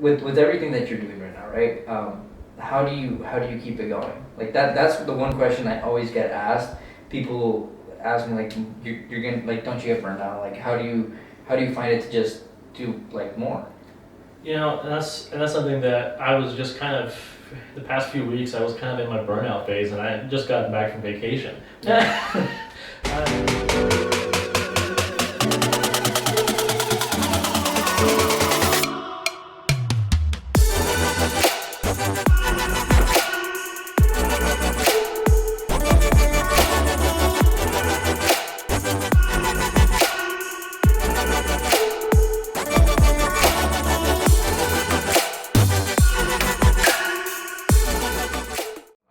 with everything that you're doing right now, right? How do you keep it going? Like that's the one question I always get asked. People ask me like you're gonna like don't you get burned out? Like how do you find it to just do like more? And that's something that I was just kind of the past few weeks. I was kind of in my burnout phase, and I had just gotten back from vacation. I'm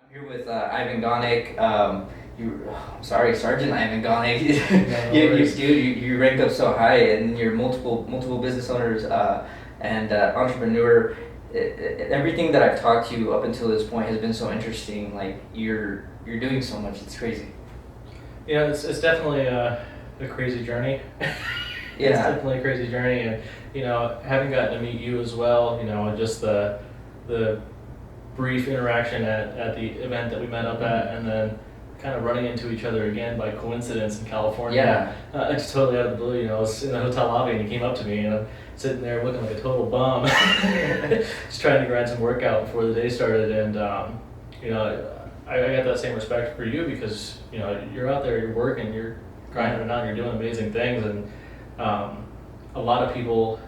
here with Ivan Gonick. I'm sorry, Sergeant Ivan Gonick. You ranked up so high, and you're multiple business owners and entrepreneur. Everything that I've talked to you up until this point has been so interesting. Like you're doing so much. It's crazy. It's definitely a crazy journey. Yeah. It's definitely a crazy journey, and having gotten to meet you as well, and just the brief interaction at the event that we met up at, and then kind of running into each other again by coincidence in California. Yeah. Just totally out of the blue. I was in the hotel lobby and he came up to me, and I'm sitting there looking like a total bum, just trying to grind some workout before the day started. And I got that same respect for you because you're out there, you're working, you're grinding it out, you're doing amazing things, and a lot of people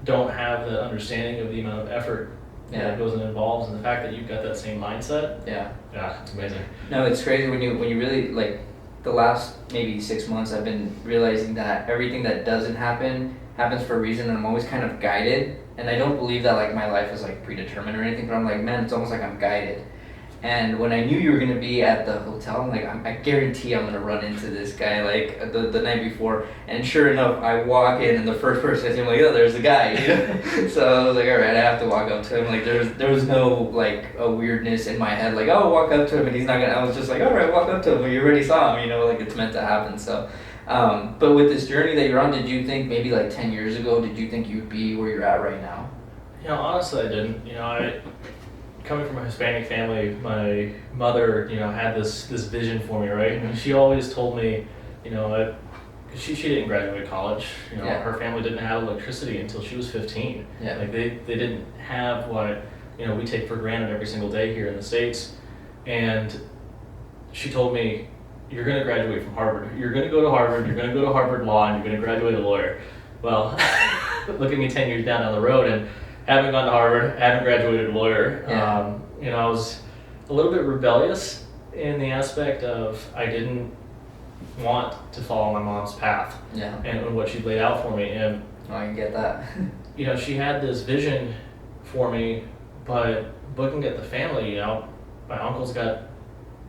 don't have the understanding of the amount of effort that goes and involves, and the fact that you've got that same mindset. Yeah, it's amazing. No, it's crazy when you really like the last maybe 6 months. I've been realizing that everything that doesn't happen happens for a reason, and I'm always kind of guided. And I don't believe that like my life is like predetermined or anything, but I'm like, man, it's almost like I'm guided. And when I knew you were gonna be at the hotel, I'm like, I guarantee I'm gonna run into this guy like the night before. And sure enough, I walk in, and the first person I see, I'm like, oh, there's the guy. So I was like, all right, I have to walk up to him. Like there was no like a weirdness in my head, like, oh, walk up to him, and he's not gonna. I was just like, all right, walk up to him. You already saw him, like it's meant to happen. So, but with this journey that you're on, did you think maybe like 10 years ago, did you think you'd be where you're at right now? Honestly, I didn't. Coming from a Hispanic family, my mother, had this vision for me, right? And she always told me, she didn't graduate college. Her family didn't have electricity until she was 15. Yeah. Like they didn't have what we take for granted every single day here in the States. And she told me, you're going to graduate from Harvard. You're going to go to Harvard. You're going to go to Harvard Law, and you're going to graduate a lawyer. Well, look at me 10 years down the road, and haven't gone to Harvard, haven't graduated a lawyer. Yeah. I was a little bit rebellious in the aspect of I didn't want to follow my mom's path and what she laid out for me. And I can get that. She had this vision for me, but looking at the family, my uncle's got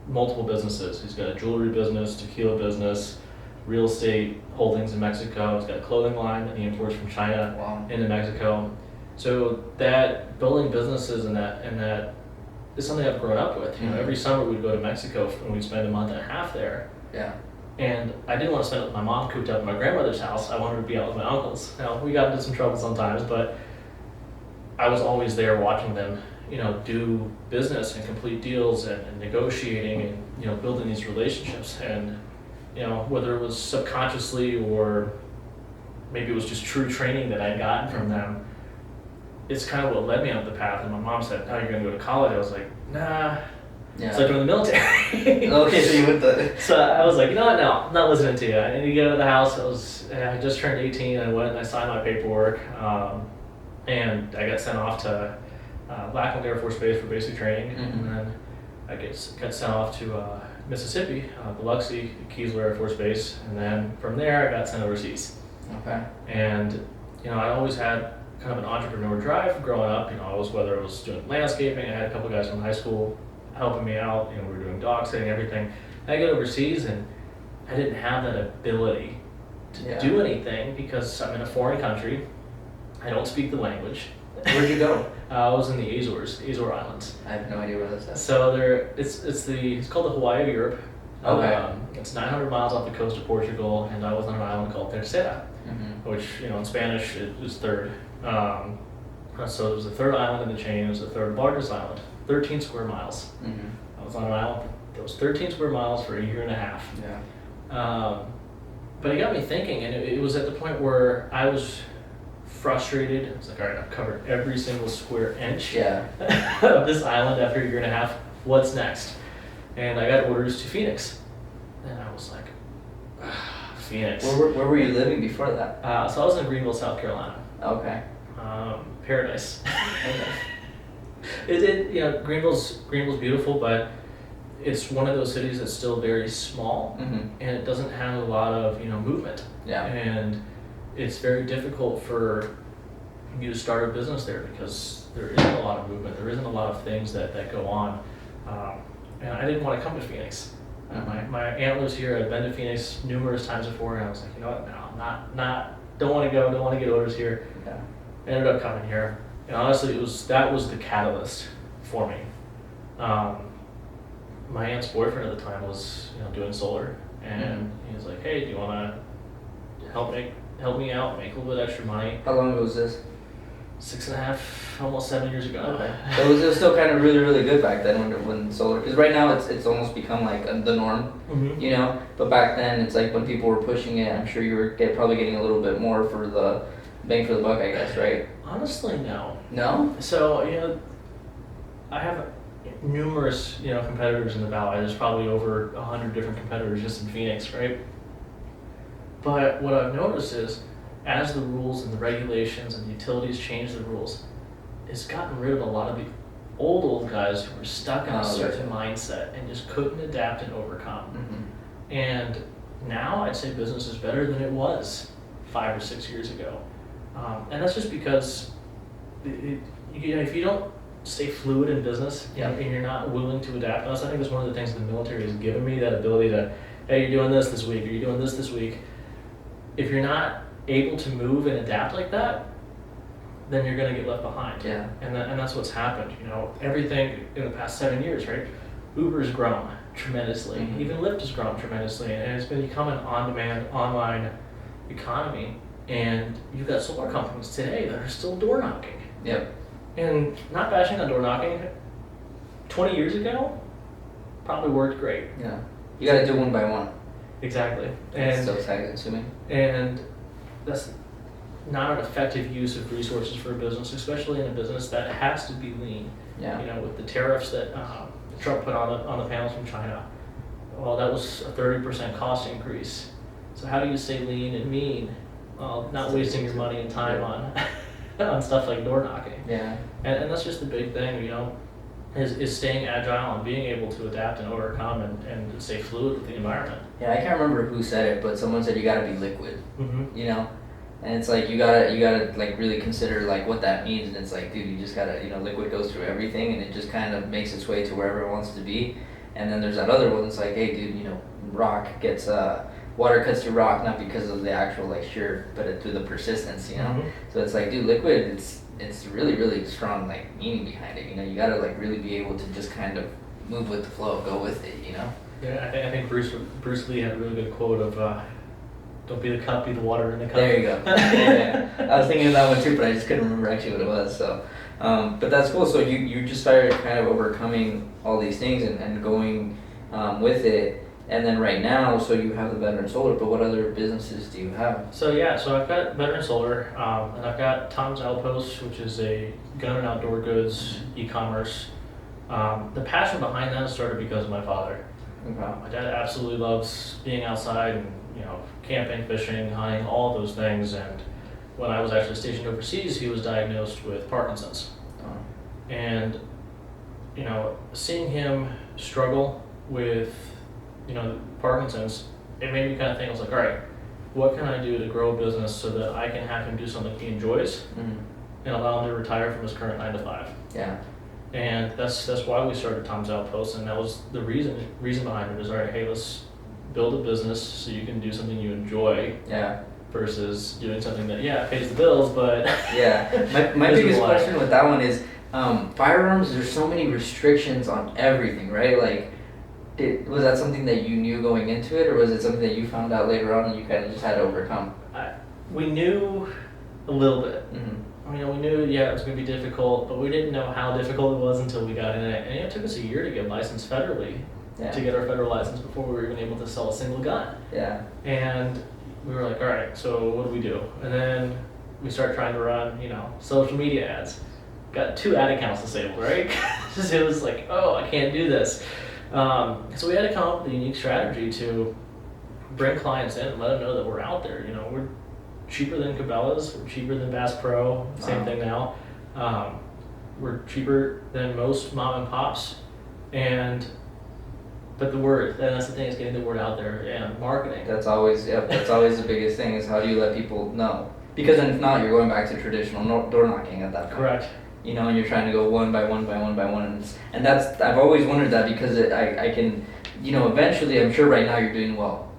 multiple businesses. He's got a jewelry business, tequila business, real estate holdings in Mexico. He's got a clothing line that he imports from China into Mexico. So that building businesses and that is something I've grown up with. Every summer we'd go to Mexico and we'd spend a month and a half there. Yeah. And I didn't want to spend it with my mom cooped up in my grandmother's house. I wanted to be out with my uncles. Now, we got into some trouble sometimes, but I was always there watching them, do business and complete deals and negotiating and, building these relationships. And, whether it was subconsciously or maybe it was just true training that I'd gotten from them, it's kind of what led me up the path. And my mom said, "Oh, you're going to go to college?" I was like, "Nah." Yeah. So I joined the military. Okay, so you went the... So I was like, no, I'm not listening to you. I need to get out of the house. I just turned 18. I went and I signed my paperwork. And I got sent off to Lackland Air Force Base for basic training. And then I got sent off to Mississippi, Biloxi, Keesler Air Force Base. And then from there, I got sent overseas. Okay. And, I always had kind of an entrepreneur drive growing up. Whether it was doing landscaping, I had a couple guys from high school helping me out. We were doing dog sitting, everything. I got overseas and I didn't have that ability to do anything because I'm in a foreign country. I don't speak the language. Where'd you go? I was in the Azore Islands. I have no idea where that's at. So it's called the Hawaii of Europe. Okay. It's 900 miles off the coast of Portugal, and I was on an island called Terceira, which in Spanish is third. So it was the third island in the chain. It was the third largest island, 13 square miles. Mm-hmm. I was on an island that was 13 square miles for a year and a half. Yeah. But it got me thinking, and it was at the point where I was frustrated. I was like, all right, I've covered every single square inch Yeah. of this island after a year and a half. What's next? And I got orders to Phoenix. And I was like, Phoenix. Where were you living before that? So I was in Greenville, South Carolina. Okay. Paradise. Okay. Greenville's beautiful, but it's one of those cities that's still very small, Mm-hmm. and it doesn't have a lot of movement. Yeah. And it's very difficult for you to start a business there because there isn't a lot of movement. There isn't a lot of things that go on, and I didn't want to come to Phoenix. My aunt lives here. I've been to Phoenix numerous times before, and I was like, you know what? No, don't want to go. Don't want to get orders here. Yeah. I ended up coming here, and honestly, that was the catalyst for me. My aunt's boyfriend at the time was doing solar, and he was like, hey, do you want to help me out, make a little bit extra money? How long ago was this? 6.5, almost 7 years ago. Okay. So it was still kind of really, really good back then when solar, because right now it's almost become like the norm, Mm-hmm. But back then it's like when people were pushing it, I'm sure you were probably getting a little bit more for the bang for the buck, I guess, right? Honestly, no. No? So, I have numerous, competitors in the valley. There's probably over 100 different competitors just in Phoenix, right? But what I've noticed is, as the rules and the regulations and the utilities change the rules, it's gotten rid of a lot of the old guys who were stuck in a certain mindset and just couldn't adapt and overcome. Mm-hmm. And now I'd say business is better than it was 5 or 6 years ago. And that's just because if you don't stay fluid in business, and you're not willing to adapt. I think that's one of the things the military has given me, that ability to, hey, you're doing this week, or you're doing this week. If you're not able to move and adapt like that, then you're going to get left behind. Yeah. And that's what's happened. Everything in the past 7 years, right? Uber's grown tremendously. Mm-hmm. Even Lyft has grown tremendously, and it's been become an on-demand, online economy. And you've got solar companies today that are still door knocking. Yep. And not bashing on door knocking, 20 years ago, probably worked great. Yeah. You got to do one by one. Exactly. It's And so time consuming. And that's not an effective use of resources for a business, especially in a business that has to be lean. Yeah. With the tariffs that Trump put on the panels from China, well, that was a 30% cost increase. So how do you stay lean and mean? Well, not wasting your money and time on stuff like door knocking. Yeah. And that's just the big thing, is staying agile and being able to adapt and overcome and stay fluid with the environment. Yeah, I can't remember who said it, but someone said you gotta be liquid. Mm-hmm. And it's like you gotta like really consider like what that means, and it's like, dude, you just gotta, liquid goes through everything, and it just kind of makes its way to wherever it wants to be. And then there's that other one that's like, hey, dude, rock gets water cuts through rock, not because of the actual like sheer, but through the persistence, Mm-hmm. So it's like, dude, liquid, it's really, really strong like meaning behind it. You gotta like really be able to just kind of move with the flow, go with it. Yeah, I think Bruce Lee had a really good quote of, "Don't be the cup, be the water in the cup." There you go. Yeah. I was thinking of that one too, but I just couldn't remember actually what it was. So, but that's cool. So you just started kind of overcoming all these things and going with it. And then right now, so you have the Veteran Solar, but what other businesses do you have? So I've got Veteran Solar, and I've got Tom's Outpost, which is a gun and outdoor goods e-commerce. The passion behind that started because of my father. Okay. My dad absolutely loves being outside and camping, fishing, hunting, all of those things. And when I was actually stationed overseas, he was diagnosed with Parkinson's. Oh. And seeing him struggle with Parkinson's, it made me kind of think. I was like, all right, what can I do to grow a business so that I can have him do something he enjoys Mm-hmm. and allow him to retire from his current 9 to 5. Yeah. And that's why we started Tom's Outpost, and that was the reason behind it. Is all right, hey, let's build a business so you can do something you enjoy. Yeah. Versus doing something that pays the bills, but yeah. My biggest question with that one is firearms. There's so many restrictions on everything, right? Like, was that something that you knew going into it, or was it something that you found out later on and you kind of just had to overcome? We knew a little bit. Mm-hmm. we knew, it was going to be difficult, but we didn't know how difficult it was until we got in it. And it took us a year to get licensed federally, to get our federal license before we were even able to sell a single gun. Yeah. And we were like, all right, so what do we do? And then we started trying to run, social media ads. Got 2 ad accounts disabled, right? It was like, oh, I can't do this. So we had to come up with a unique strategy to bring clients in and let them know that we're out there. We're cheaper than Cabela's, we're cheaper than Bass Pro, same thing now. We're cheaper than most mom and pops, but the word, and that's the thing, is getting the word out there and marketing. That's always the biggest thing, is how do you let people know? Because then if not, you're going back to traditional door knocking at that point. Correct. And you're trying to go one by one, and that's, I've always wondered that, because I can, eventually, I'm sure right now you're doing well.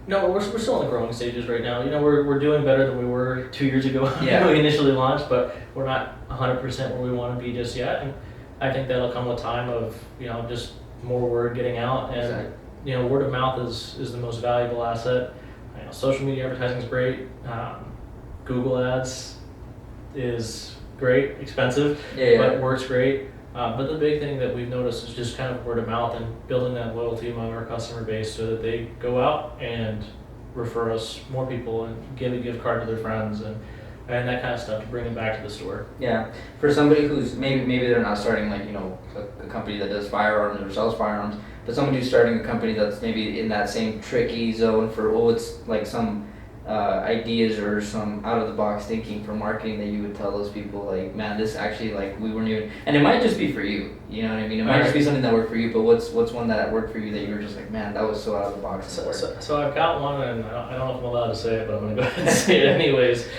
No, we're still in the growing stages right now. We're doing better than we were 2 years ago Yeah. when we initially launched, but we're not 100% where we want to be just yet. And I think that'll come with time of, just more word getting out, and Exactly. Word of mouth is the most valuable asset. Social media advertising is great. Google ads is great, expensive, but it works great. But the big thing that we've noticed is just kind of word of mouth and building that loyalty among our customer base, so that they go out and refer us more people and give a gift card to their friends and that kind of stuff to bring them back to the store. Yeah, for somebody who's maybe they're not starting like a company that does firearms or sells firearms, but somebody who's starting a company that's maybe in that same tricky zone for it's like some ideas or some out of the box thinking for marketing that you would tell those people, like, man, this actually, like, we weren't even, and it might just be for you, you know what I mean? It might just be something that worked for you, but what's one that worked for you that you were just like, man, that was so out of the box. So I've got one, and I don't know if I'm allowed to say it, but I'm going to go ahead and say it anyways.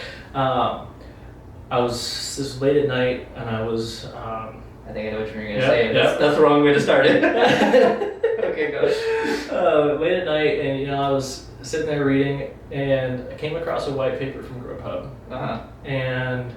This was late at night, and I was... I think I know what you're going to say. That's the wrong way to start it. Okay, go. Late at night, and I was sitting there reading, and I came across a white paper from Grubhub. And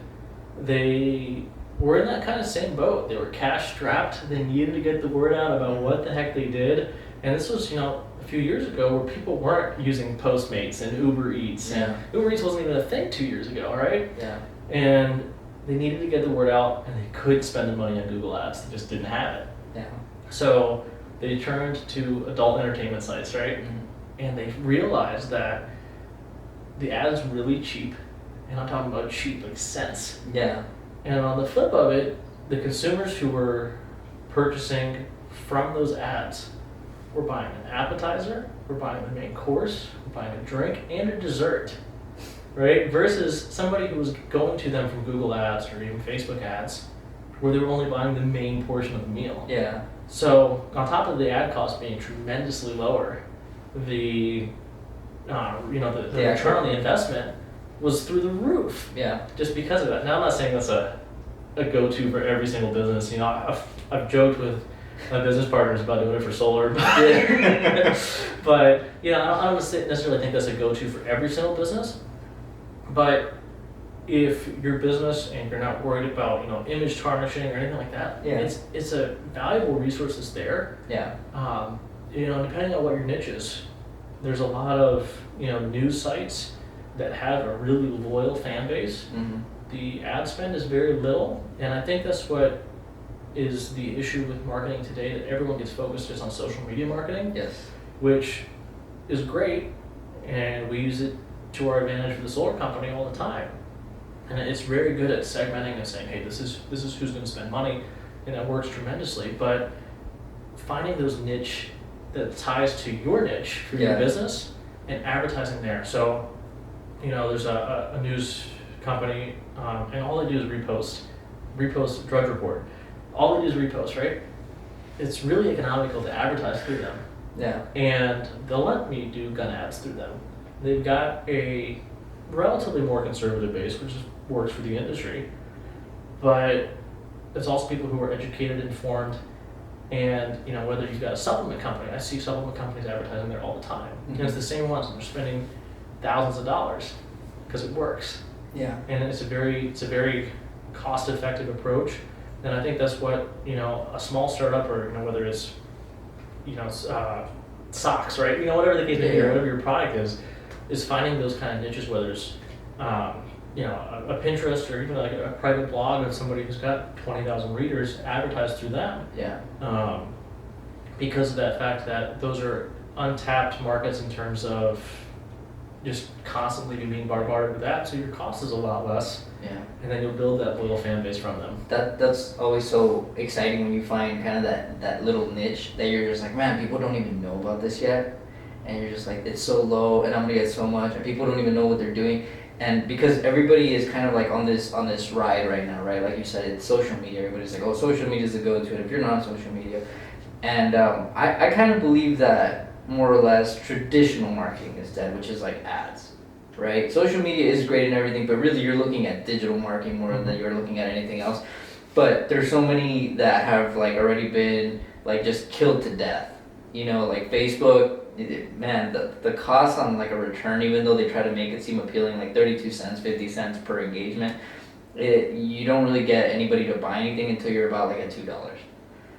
they were in that kind of same boat. They were cash strapped. They needed to get the word out about what the heck they did. And this was, a few years ago where people weren't using Postmates and Uber Eats. Yeah. And Uber Eats wasn't even a thing 2 years ago, right? Yeah. And they needed to get the word out, and they couldn't spend the money on Google Ads. They just didn't have it. Yeah. So they turned to adult entertainment sites, right? Mm-hmm. And they realized that the ad is really cheap, and I'm talking about cheap, like cents. Yeah. And on the flip of it, the consumers who were purchasing from those ads were buying an appetizer, were buying the main course, were buying a drink, and a dessert, right? Versus somebody who was going to them from Google ads or even Facebook ads, where they were only buying the main portion of the meal. Yeah. So on top of the ad cost being tremendously lower, the return on the investment was through the roof. Yeah. Just because of that. Now I'm not saying that's a go-to for every single business. I've joked with my business partners about doing it for solar, but I don't necessarily think that's a go-to for every single business. But if your business and you're not worried about image tarnishing or anything like that, it's a valuable resource that's there. Yeah. Depending on what your niche is, there's a lot of news sites that have a really loyal fan base. Mm-hmm. The ad spend is very little, and I think that's what is the issue with marketing today, that everyone gets focused just on social media marketing. Yes. Which is great, and we use it to our advantage for the solar company all the time. And it's very good at segmenting and saying, hey, this is who's going to spend money, and that works tremendously. But finding those niche that ties to your niche for your business and advertising there. So, there's a news company, and all they do is repost Drudge Report. All they do is repost, right? It's really economical to advertise through them. Yeah. And they'll let me do gun ads through them. They've got a relatively more conservative base, which works for the industry. But it's also people who are educated, informed, and whether you've got a supplement company, I see supplement companies advertising there all the time. Mm-hmm. And it's the same ones, and they're spending thousands of dollars because it works. Yeah. And it's a very cost-effective approach. And I think that's what a small startup, or whether it's socks, right? Whatever the case may be, or whatever your product is finding those kind of niches, whether it's you know, a Pinterest or even like a private blog of somebody who's got 20,000 readers, advertise through them. Yeah. Because of that fact that those are untapped markets in terms of just constantly being bombarded with that, so your cost is a lot less. Yeah. And then you'll build that loyal fan base from them. That's always so exciting when you find kind of that little niche that you're just like, man, people don't even know about this yet, and you're just like, it's so low, and I'm gonna get so much, and people don't even know what they're doing, and because everybody is kind of like on this ride right now, right? Like you said, it's social media. Everybody's like, oh, social media is the go-to, and if you're not on social media, and I kind of believe that more or less traditional marketing is dead, which is like ads, right? Social media is great and everything, but really you're looking at digital marketing more than you're looking at anything else. But there's so many that have like already been like just killed to death. You know, like Facebook, man, the cost on like a return, even though they try to make it seem appealing, like 32 cents, 50 cents per engagement, you don't really get anybody to buy anything until you're about like at $2.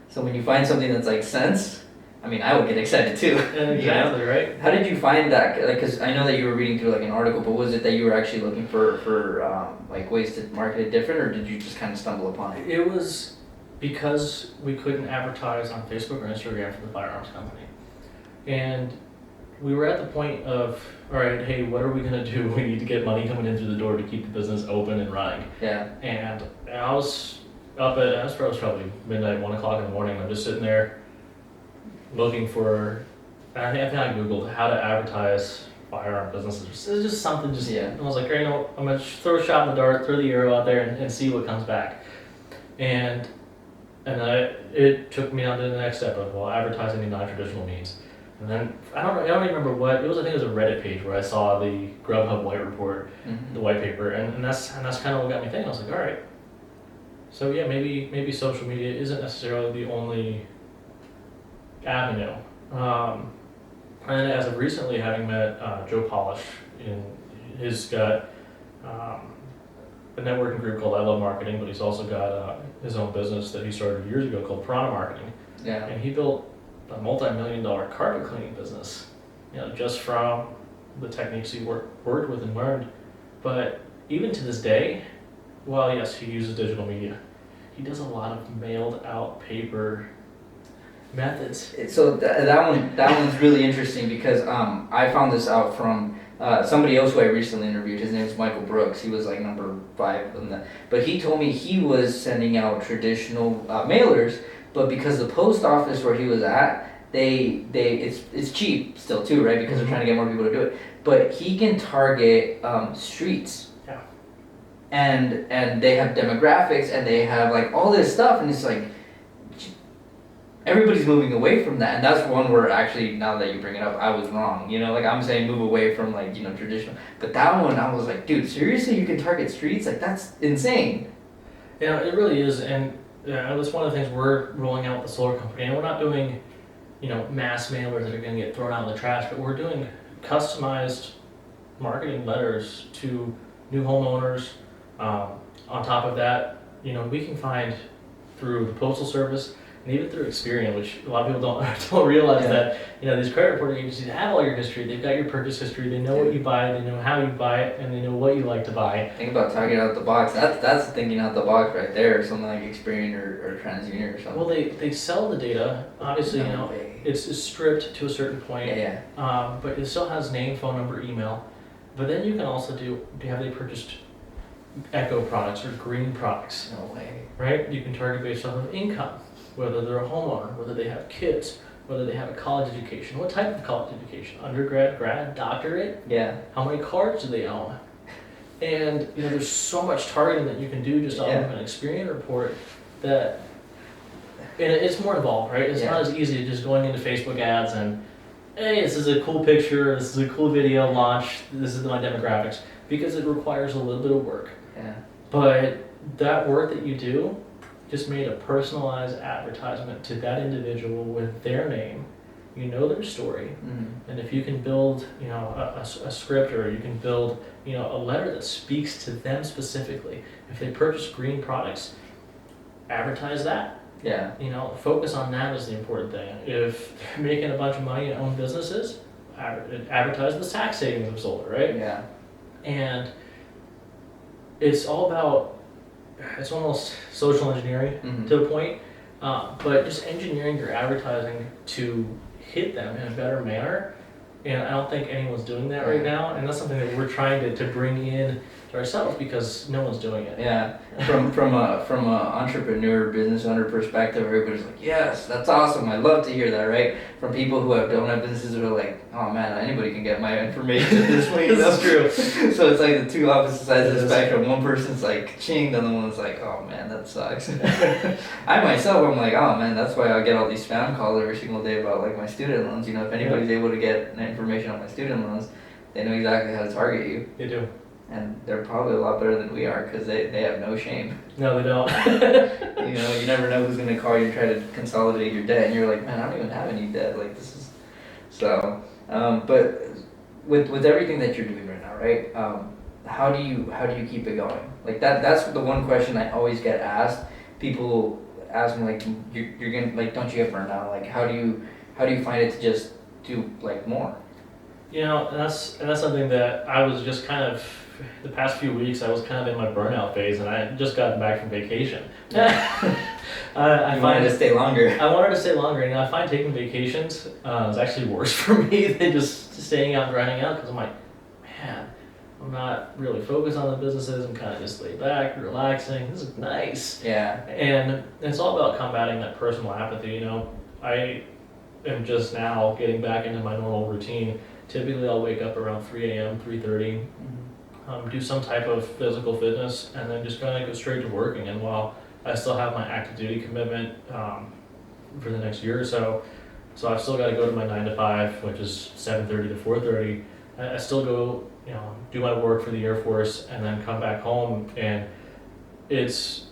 So when you find something that's like cents, I mean, I would get excited too. Exactly, you know? right? How did you find that? Like, because I know that you were reading through like an article, but was it that you were actually looking for like ways to market it different, or did you just kind of stumble upon it? It was because we couldn't advertise on Facebook or Instagram for the firearms company. And we were at the point of, all right, hey, what are we going to do? We need to get money coming in through the door to keep the business open and running. Yeah. And I was probably midnight, 1 o'clock in the morning. I'm just sitting there looking for, I think I Googled how to advertise firearm businesses. It's just something, and I was like, you know, I'm going to throw a shot in the dark, throw the arrow out there and see what comes back. And it took me on to the next step of, well, advertising in non-traditional means. And then, I don't even remember what, it was, I think it was a Reddit page where I saw the Grubhub white report, the white paper, and that's kind of what got me thinking. I was like, all right, so yeah, maybe social media isn't necessarily the only avenue. And as of recently, having met Joe Polish, he's got a networking group called I Love Marketing, but he's also got his own business that he started years ago called Piranha Marketing. Yeah. And he built a multi-million-dollar carpet cleaning business, you know, just from the techniques he worked with and learned. But even to this day, while yes, he uses digital media, he does a lot of mailed out paper methods. So that one's really interesting because I found this out from somebody else who I recently interviewed. His name is Michael Brooks. He was like number 5 on that. But he told me he was sending out traditional mailers, but because the post office where he was at, it's cheap still too, right? Because they're trying to get more people to do it. But he can target streets. Yeah. And they have demographics and they have like all this stuff, and it's like everybody's moving away from that. And that's one where actually, now that you bring it up, I was wrong. You know, like I'm saying move away from like, you know, traditional. But that one, I was like, dude, seriously, you can target streets? Like that's insane. Yeah, it really is. And that's one of the things we're rolling out with the solar company. And we're not doing, you know, mass mailers that are going to get thrown out in the trash, but we're doing customized marketing letters to new homeowners. On top of that, you know, we can find through the Postal Service and even through Experian, which a lot of people don't realize that, you know, these credit reporting agencies have all your history. They've got your purchase history. They know what you buy. They know how you buy it, and they know what you like to buy. Think about talking out the box. That's thinking out the box right there. Something like Experian or TransUnion or something. Well, they sell the data. Obviously, you know, it's stripped to a certain point. Yeah. But it still has name, phone number, email. But then you can also have they purchased eco products or green products? No way. Right? You can target based off of income, whether they're a homeowner, whether they have kids, whether they have a college education. What type of college education? Undergrad, grad, doctorate? Yeah. How many cars do they own? And you know, there's so much targeting that you can do just off of an Experian report that, and it's more involved, right? It's not as easy as just going into Facebook ads and, hey, this is a cool picture, this is a cool video launch, this is my demographics, because it requires a little bit of work. Yeah. But that work that you do just made a personalized advertisement to that individual with their name. You know their story, and if you can build, you know, a script, or you can build, you know, a letter that speaks to them specifically. If they purchase green products, advertise that. Yeah. You know, focus on that is the important thing. If they're making a bunch of money and own businesses, advertise the tax savings of solar, right? Yeah. And it's all about, it's almost social engineering Mhm. to a point, but just engineering your advertising to hit them in a better manner. And I don't think anyone's doing that right now, and that's something that we're trying to bring in to ourselves because no one's doing it. Yeah, from a entrepreneur, business owner perspective, everybody's like, yes, that's awesome. I love to hear that, right? From people who don't have businesses, who are like, oh man, anybody can get my information at this point. That's true. So it's like the two opposite sides of It the is. spectrum. One person's like, ching, the other one's like, oh man, that sucks. I myself, I'm like, oh man, that's why I get all these spam calls every single day about like my student loans. You know, if anybody's able to get information on my student loans, they know exactly how to target you. They do. And they're probably a lot better than we are because they have no shame. No, they don't. You know, you never know who's going to call you and try to consolidate your debt, and you're like, man, I don't even have any debt. Like, this is so. But with everything that you're doing right now, right? How do you keep it going? Like that's the one question I always get asked. People ask me like, you're gonna like, don't you get burned out? Like, how do you find it to just do like more? You know, and that's something that I was just kind of, the past few weeks I was kind of in my burnout phase, and I had just gotten back from vacation. I You wanted to stay longer. I wanted to stay longer, and I find taking vacations is actually worse for me than just staying out and grinding out, because I'm like, man, I'm not really focused on the businesses. I'm kind of just laid back, relaxing. This is nice. Yeah. And it's all about combating that personal apathy. You know, I am just now getting back into my normal routine. Typically, I'll wake up around 3 a.m., 3:30, do some type of physical fitness, and then just kind of go straight to working. And while I still have my active duty commitment for the next year or so, so I've still got to go to my 9 to 5, which is 7:30 to 4:30. I still go, you know, do my work for the Air Force, and then come back home, and it's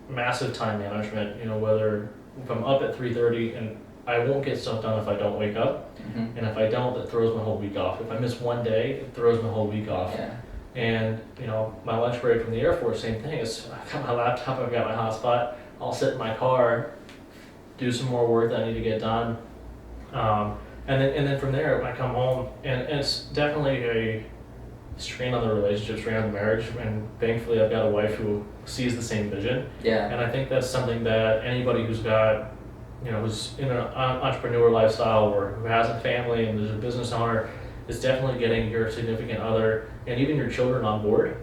massive time management. You know, whether if I'm up at 3:30 and I won't get stuff done if I don't wake up, and if I don't, that throws my whole week off. If I miss one day, it throws my whole week off. Yeah. And you know, my lunch break from the Air Force, same thing. I've got my laptop, I've got my hotspot. I'll sit in my car, do some more work that I need to get done, and then from there I come home, and it's definitely a strain on the relationship, strain on the marriage. And thankfully, I've got a wife who sees the same vision. Yeah. And I think that's something that anybody who's got, you know, who's in an entrepreneur lifestyle or who has a family and is a business owner, is definitely getting your significant other and even your children on board.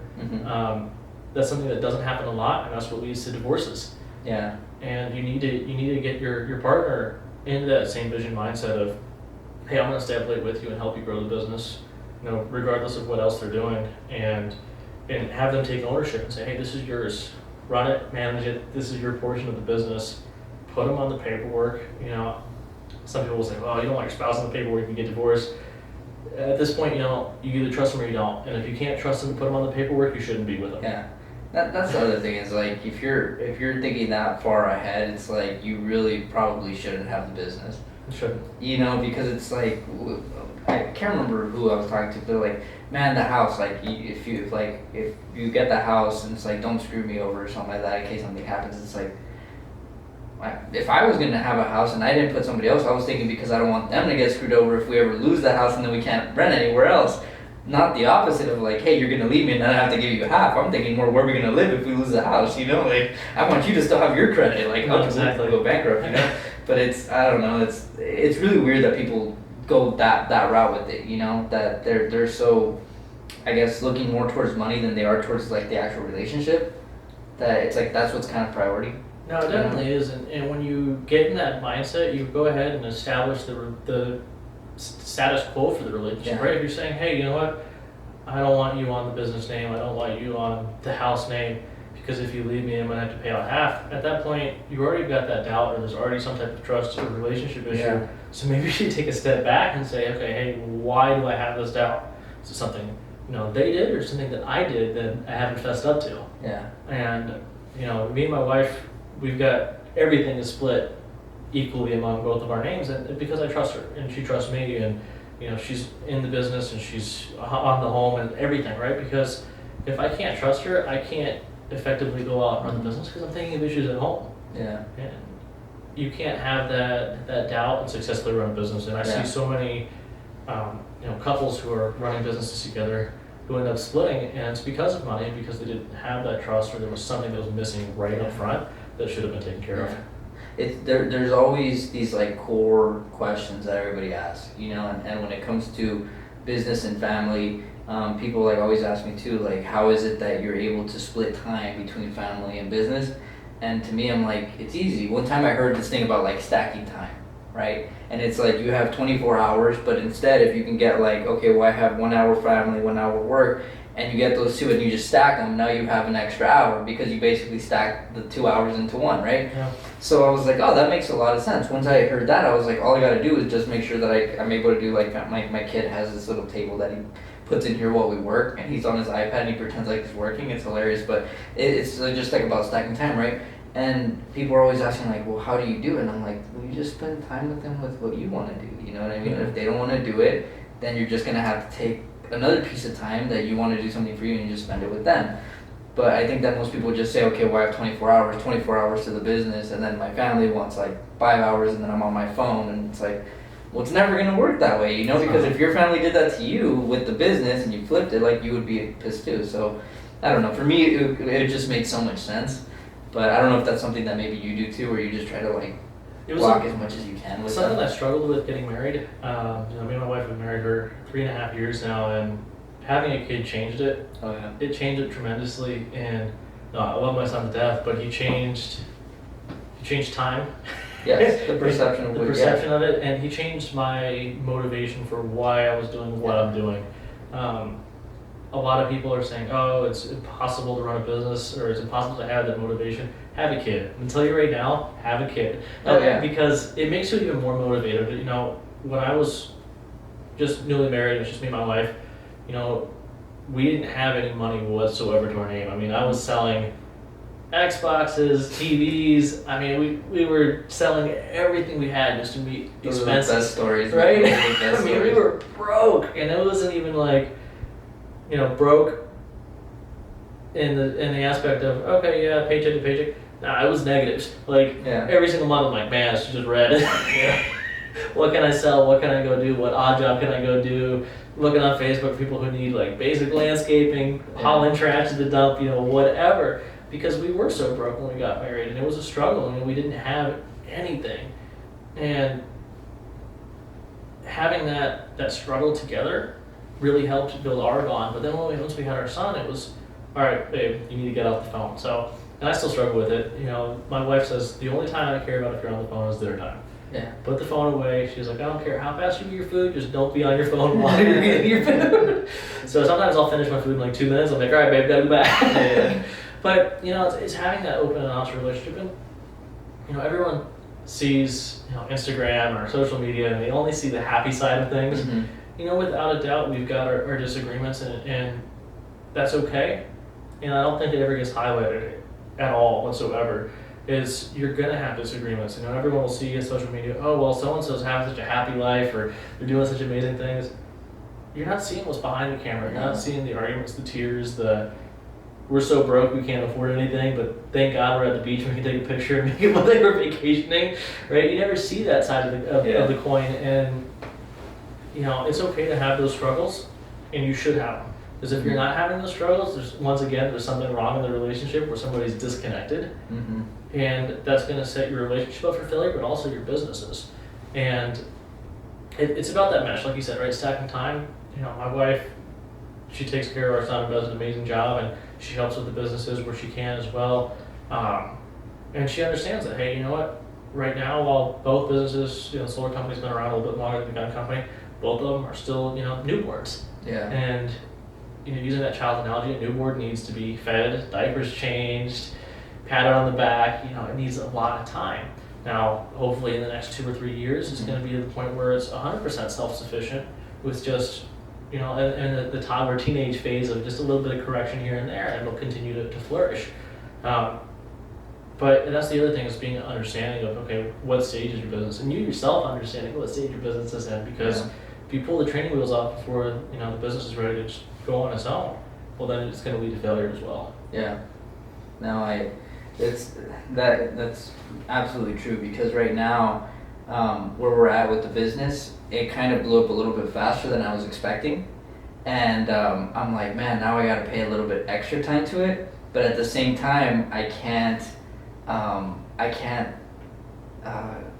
That's something that doesn't happen a lot, and that's what leads to divorces. Yeah. And you need to get your partner into that same vision mindset of, hey, I'm going to stay up late with you and help you grow the business, you know, regardless of what else they're doing, and have them take ownership and say, hey, this is yours, run it, manage it, this is your portion of the business. Put them on the paperwork. You know, some people will say, well, you don't want your spouse on the paperwork, you can get divorced. At this point, you know, you either trust them or you don't. And if you can't trust them to put them on the paperwork, you shouldn't be with them. Yeah. That's the other thing is like, if you're thinking that far ahead, it's like you really probably shouldn't have the business. You shouldn't. You know, because it's like, I can't remember who I was talking to, but like, man, the house, like, if you get the house and it's like, don't screw me over or something like that in case something happens, it's like, if I was going to have a house and I didn't put somebody else, I was thinking because I don't want them to get screwed over if we ever lose the house and then we can't rent anywhere else. Not the opposite of like, hey, you're going to leave me and then I have to give you half. I'm thinking more, where are we going to live if we lose the house, you know? Like, I want you to still have your credit, like, No, I'll exactly. go bankrupt, you know? But it's, I don't know, it's really weird that people go that route with it, you know? That they're so, I guess, looking more towards money than they are towards like the actual relationship. That it's like, that's what's kind of priority. No, it definitely is, and when you get in that mindset, you go ahead and establish the status quo for the relationship, right? If you're saying, hey, you know what, I don't want you on the business name, I don't want you on the house name, because if you leave me, I'm going to have to pay out half. At that point, you already got that doubt, or there's already some type of trust or relationship issue. Yeah. So maybe you should take a step back and say, okay, hey, why do I have this doubt? Is it something, you know, they did, or something that I did that I haven't fessed up to? Yeah. And, you know, me and my wife, we've got everything is split equally among both of our names, and because I trust her and she trusts me, and you know, she's in the business and she's on the home and everything, right? Because if I can't trust her, I can't effectively go out and run the business because I'm thinking of issues at home. Yeah. And you can't have that doubt and successfully run a business. And I see so many, you know, couples who are running businesses together, who ended up splitting, and it's because of money, because they didn't have that trust, or there was something that was missing right up front that should have been taken care of. There's always these like core questions that everybody asks, and when it comes to business and family, people like always ask me too, like, how is it that you're able to split time between family and business? And to me, I'm like, it's easy. One time I heard this thing about like stacking time, right? And it's like you have 24 hours, but instead if you can get like, okay, well I have 1 hour family, 1 hour work, and you get those two and you just stack them, now you have an extra hour because you basically stack the 2 hours into one, right? Yeah. So I was like, oh, that makes a lot of sense. Once I heard that, I was like, all I gotta do is just make sure that I'm able to do, like, my kid has this little table that he puts in here while we work, and he's on his iPad and he pretends like he's working. It's hilarious, but it's just like about stacking time, right? And people are always asking like, well, how do you do it? And I'm like, well, you just spend time with them with what you want to do, you know what I mean? And if they don't want to do it, then you're just gonna have to take another piece of time that you want to do something for you and you just spend it with them. But I think that most people just say, okay, well I have 24 hours to the business, and then my family wants like 5 hours, and then I'm on my phone, and it's like, well, it's never gonna work that way, because if your family did that to you with the business and you flipped it, like, you would be pissed too. So I don't know, for me it just made so much sense, but I don't know if that's something that maybe you do too, or you just try to like block as much as you can with something them. I struggled with getting married. Me and my wife have been married for 3.5 years now, and having a kid changed it. Oh yeah. It changed it tremendously, and I love my son to death, but he changed time. Yes, the perception of the perception of it, and he changed my motivation for why I was doing what I'm doing. A lot of people are saying, oh, it's impossible to run a business, or it's impossible to have that motivation. Have a kid. I'm telling you right now, have a kid. Oh, yeah. Because it makes you even more motivated. When I was just newly married, it was just me and my wife, we didn't have any money whatsoever to our name. I mean, I was selling Xboxes, TVs. I mean, we were selling everything we had just to meet Those expenses. are the best stories, right? Those are the best We stories. were broke, and it wasn't even like, broke in the aspect of, okay, yeah, paycheck to paycheck. Nah, it was negatives. Like, every single month, I'm like, man, it's just red. What can I sell? What can I go do? What odd job can I go do? Looking on Facebook for people who need like basic landscaping, hauling trash to the dump, whatever. Because we were so broke when we got married, and it was a struggle, and we didn't have anything. And having that struggle together really helped build our bond. But then once we had our son, it was, all right, babe, you need to get off the phone. So, and I still struggle with it. My wife says the only time I care about if you're on the phone is dinner time. Yeah. Put the phone away. She's like, I don't care how fast you eat your food, just don't be on your phone while you're eating your food. So sometimes I'll finish my food in like 2 minutes. I'm like, all right, babe, gotta go back. Yeah. But it's having that open and honest relationship, and everyone sees Instagram or social media, and they only see the happy side of things. Mm-hmm. Without a doubt, we've got our disagreements, and that's okay. And I don't think it ever gets highlighted at all whatsoever. Is you're gonna have disagreements. Everyone will see on social media, oh well, so and so's having such a happy life, or they're doing such amazing things. You're not seeing what's behind the camera. You're not seeing the arguments, the tears, we're so broke we can't afford anything, but thank God we're at the beach and we can take a picture and make it look like we're vacationing, right? You never see that side of the coin, and it's okay to have those struggles, and you should have them. Because if you're not having those struggles, there's something wrong in the relationship where somebody's disconnected, and that's going to set your relationship up for failure, but also your businesses. And it's about that mesh, like you said, right? Stacking time. My wife, she takes care of our son and does an amazing job, and she helps with the businesses where she can as well. And she understands that, hey, you know what? Right now, while both businesses, the solar company's been around a little bit longer than the gun company, both of them are still, newborns. Yeah. And using that child analogy, a newborn needs to be fed, diapers changed, patted on the back. It needs a lot of time. Now, hopefully in the next 2 or 3 years, it's going to be to the point where it's 100% self-sufficient with just, and the toddler teenage phase of just a little bit of correction here and there, and it'll continue to flourish. But that's the other thing, is being understanding of, okay, what stage is your business? And you yourself understanding what stage your business is in, because if you pull the training wheels off before the business is ready to just go on its own, well then it's going to lead to failure as well. Yeah. No, that's absolutely true, because right now, where we're at with the business, it kind of blew up a little bit faster than I was expecting. And I'm like, man, now I gotta pay a little bit extra time to it, but at the same time, I can't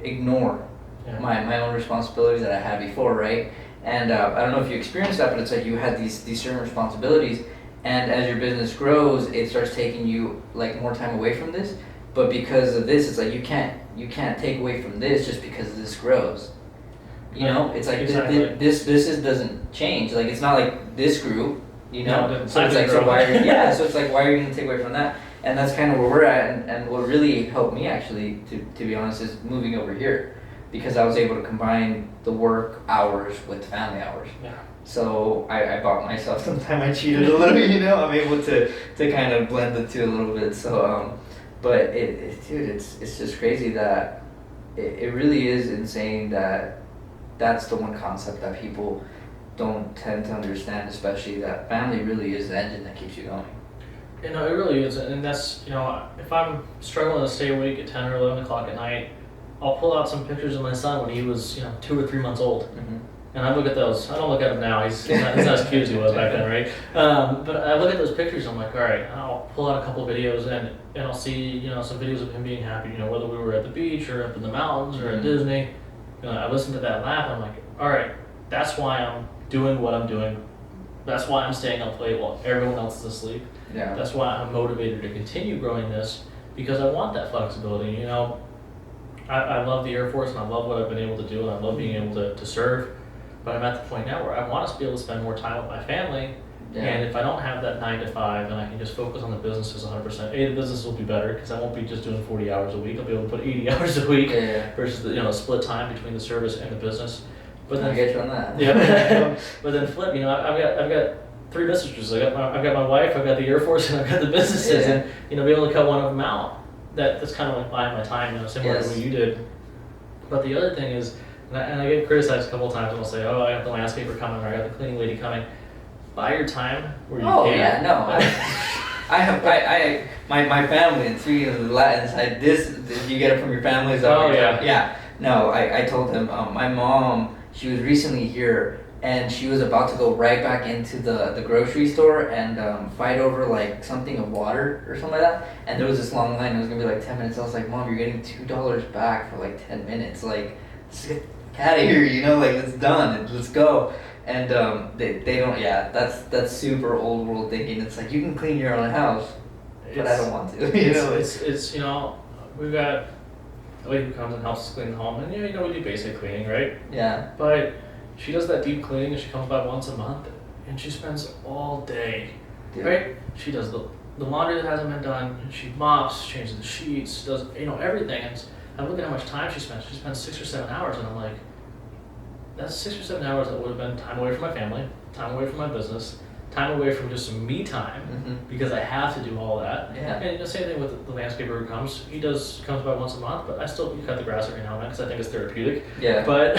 ignore Yeah. my own responsibilities that I had before, right? And I don't know if you experienced that, but it's like you had these certain responsibilities, and as your business grows, it starts taking you like more time away from this. But because of this, it's like you can't take away from this just because this grows. You know, it's like Exactly. this doesn't change. Like it's not like this grew. You know, No, it didn't. so it's It like didn't so grow. why are, yeah, so it's like why are you gonna take away from that? And that's kind of where we're at. And what really helped me actually, to be honest, is moving over here, because I was able to combine the work hours with family hours. Yeah. So I bought myself some time. I cheated a little, you know. I'm able to kind of blend the two a little bit. So, but dude, it's just crazy that it really is insane that that's the one concept that people don't tend to understand, especially that family really is the engine that keeps you going. You know, it really is, and that's, you know, if I'm struggling to stay awake at 10 or 11 o'clock at night, I'll pull out some pictures of my son when he was, 2 or 3 months old. Mm-hmm. And I look at those. I don't look at him now. He's not as cute as he was back then, right? But I look at those pictures. I'm like, all right. I'll pull out a couple of videos and I'll see, some videos of him being happy. Whether we were at the beach or up in the mountains or at Disney. I listen to that laugh. I'm like, all right. That's why I'm doing what I'm doing. That's why I'm staying up late while everyone else is asleep. Yeah. That's why I'm motivated to continue growing this, because I want that flexibility. I love the Air Force and I love what I've been able to do, and I love being able to serve. But I'm at the point now where I want to be able to spend more time with my family. Yeah. And if I don't have that 9 to 5, then I can just focus on the businesses 100%. The business will be better because I won't be just doing 40 hours a week. I'll be able to put 80 hours a week versus the split time between the service and the business. But then I get you on that. yeah. But then flip, I've got 3 businesses. I've got my wife, I've got the Air Force, and I've got the businesses, and be able to cut one of them out. That's kind of like buying my time, similar to what you did. But the other thing is, and I get criticized a couple of times, and I'll say, oh, I got the landscaper coming, or I got the cleaning lady coming. Buy your time where you can. Oh yeah, no. My family, and speaking of the Latin side, did you get it from your family? Is that Oh, what you're yeah. talking- Yeah. No, I told him, my mom, she was recently here, and she was about to go right back into the grocery store and fight over like something of water or something like that. And there was this long line. It was gonna be like 10 minutes. I was like, Mom, you're getting $2 back for like 10 minutes. Like, let's get out of here. Like it's done. Let's go. And they don't. Yeah, that's super old world thinking. It's like you can clean your own house, but I don't want to. It's we've got a lady who comes and helps us clean the home, and we do basic cleaning, right? Yeah. But she does that deep cleaning, and she comes by once a month, and she spends all day, right? She does the laundry that hasn't been done, and she mops, changes the sheets, does everything. And I look at how much time she spends. She spends 6 or 7 hours, and I'm like, that's 6 or 7 hours that would have been time away from my family, time away from my business, time away from just some me time, because I have to do all that. Yeah. And the same thing with the landscaper who comes. He comes by once a month, but I still cut the grass every now and then because I think it's therapeutic. Yeah. But